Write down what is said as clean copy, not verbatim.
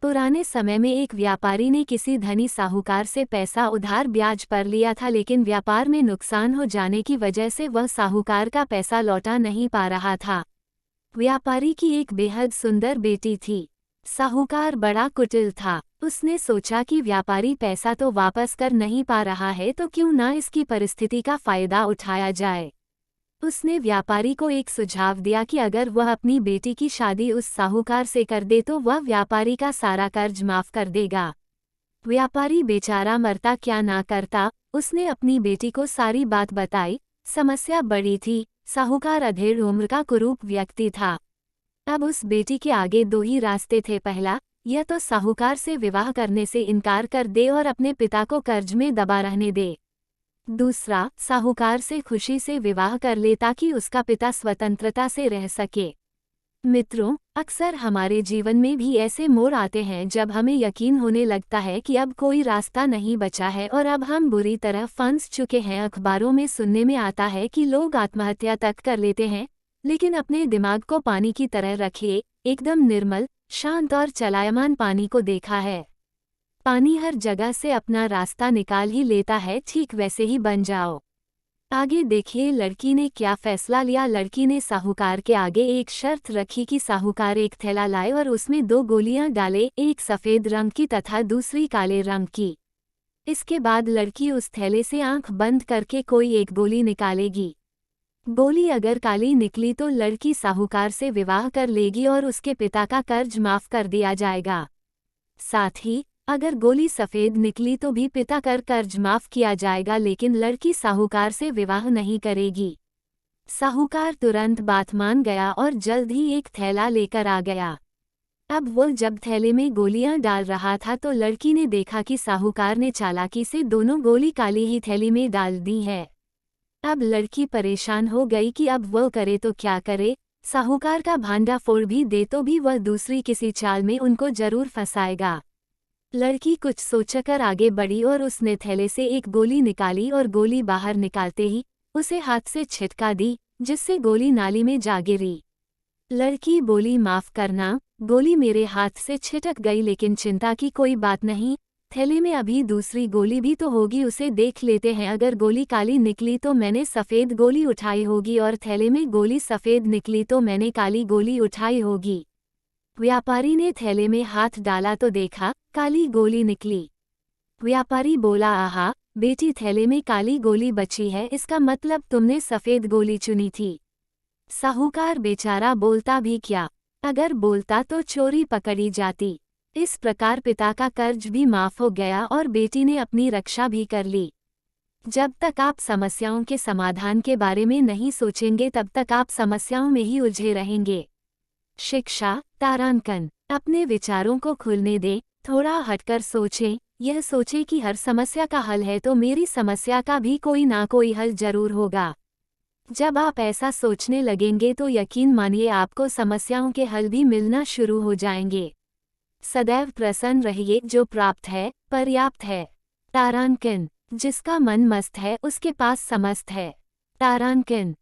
पुराने समय में एक व्यापारी ने किसी धनी साहूकार से पैसा उधार ब्याज पर लिया था, लेकिन व्यापार में नुकसान हो जाने की वजह से वह साहूकार का पैसा लौटा नहीं पा रहा था। व्यापारी की एक बेहद सुंदर बेटी थी। साहूकार बड़ा कुटिल था। उसने सोचा कि व्यापारी पैसा तो वापस कर नहीं पा रहा है, तो क्यों ना इसकी परिस्थिति का फायदा उठाया जाए। उसने व्यापारी को एक सुझाव दिया कि अगर वह अपनी बेटी की शादी उस साहूकार से कर दे तो वह व्यापारी का सारा कर्ज माफ कर देगा। व्यापारी बेचारा मरता क्या ना करता। उसने अपनी बेटी को सारी बात बताई। समस्या बड़ी थी। साहूकार अधेड़ उम्र का कुरूप व्यक्ति था। अब उस बेटी के आगे दो ही रास्ते थे। पहला, यह तो साहूकार से विवाह करने से इनकार कर दे और अपने पिता को कर्ज में दबा रहने दे। दूसरा, साहूकार से खुशी से विवाह कर ले ताकि उसका पिता स्वतंत्रता से रह सके। मित्रों, अक्सर हमारे जीवन में भी ऐसे मोड़ आते हैं जब हमें यकीन होने लगता है कि अब कोई रास्ता नहीं बचा है और अब हम बुरी तरह फंस चुके हैं। अखबारों में सुनने में आता है कि लोग आत्महत्या तक कर लेते हैं, लेकिन अपने दिमाग को पानी की तरह रखिए। एकदम निर्मल, शांत और चलायमान पानी को देखा है। पानी हर जगह से अपना रास्ता निकाल ही लेता है, ठीक वैसे ही बन जाओ। आगे देखिए लड़की ने क्या फैसला लिया। लड़की ने साहूकार के आगे एक शर्त रखी कि साहूकार एक थैला लाए और उसमें 2 गोलियां डाले, एक सफ़ेद रंग की तथा दूसरी काले रंग की। इसके बाद लड़की उस थैले से आंख बंद करके कोई एक गोली निकालेगी। गोली अगर काली निकली तो लड़की साहूकार से विवाह कर लेगी और उसके पिता का कर्ज माफ कर दिया जाएगा। साथ ही अगर गोली सफ़ेद निकली तो भी पिता का कर्ज माफ किया जाएगा, लेकिन लड़की साहूकार से विवाह नहीं करेगी। साहूकार तुरंत बात मान गया और जल्द ही एक थैला लेकर आ गया। अब वो जब थैले में गोलियां डाल रहा था तो लड़की ने देखा कि साहूकार ने चालाकी से दोनों गोली काली ही थैली में डाल दी है। अब लड़की परेशान हो गई कि अब वो करे तो क्या करे। साहूकार का भांडा फोड़ भी दे तो भी वह दूसरी किसी चाल में उनको जरूर फंसाएगा। लड़की कुछ सोचकर आगे बढ़ी और उसने थैले से एक गोली निकाली और गोली बाहर निकालते ही उसे हाथ से छिटका दी, जिससे गोली नाली में जा गिरी। लड़की बोली, माफ करना, गोली मेरे हाथ से छिटक गई, लेकिन चिंता की कोई बात नहीं। थैले में अभी दूसरी गोली भी तो होगी, उसे देख लेते हैं। अगर गोली काली निकली तो मैंने सफ़ेद गोली उठाई होगी और थैले में गोली सफ़ेद निकली तो मैंने काली गोली उठाई होगी। व्यापारी ने थैले में हाथ डाला तो देखा काली गोली निकली। व्यापारी बोला, आहा बेटी, थैले में काली गोली बची है, इसका मतलब तुमने सफ़ेद गोली चुनी थी। साहूकार बेचारा बोलता भी क्या, अगर बोलता तो चोरी पकड़ी जाती। इस प्रकार पिता का कर्ज भी माफ हो गया और बेटी ने अपनी रक्षा भी कर ली। जब तक आप समस्याओं के समाधान के बारे में नहीं सोचेंगे तब तक आप समस्याओं में ही उलझे रहेंगे। शिक्षा, तारांकन, अपने विचारों को खुलने दें, थोड़ा हटकर सोचें। यह सोचें कि हर समस्या का हल है तो मेरी समस्या का भी कोई ना कोई हल जरूर होगा। जब आप ऐसा सोचने लगेंगे तो यकीन मानिए आपको समस्याओं के हल भी मिलना शुरू हो जाएंगे। सदैव प्रसन्न रहिए, जो प्राप्त है पर्याप्त है। तारांकन, जिसका मन मस्त है उसके पास समस्त है। तारांकन।